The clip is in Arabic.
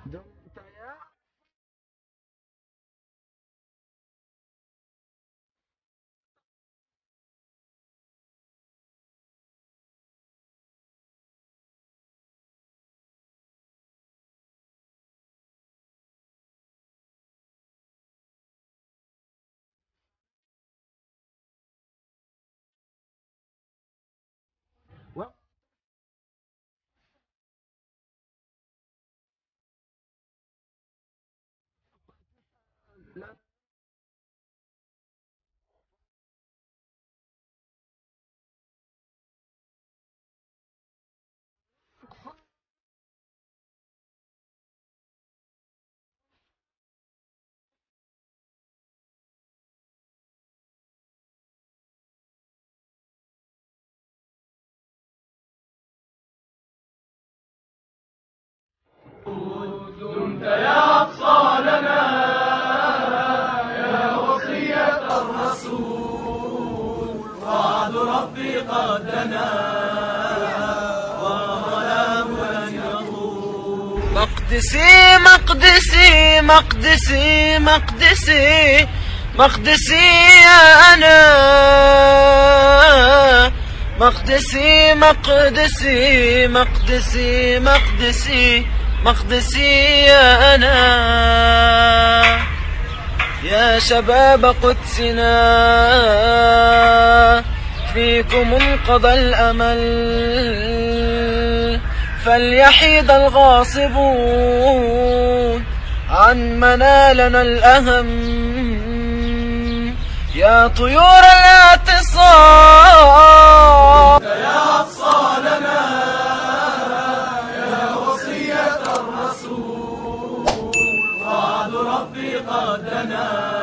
دمت يا و- لا دمت يا أقصى لنا يا وصية الرسول، وعد ربي قد دنا والظلام لن يطول. مقدسي مقدسي مقدسي مقدسي مقدسي يا أنا، مقدسي مقدسي مقدسي مقدسي مقدسي يا أنا، يا شباب قدسنا فيكم انقضى الأمل، فليحيد الغاصبون عن منالنا الأهم، يا طيور الاعتصام. يا أقصى لنا يا وصية الرسول، وعد ربي قد دنا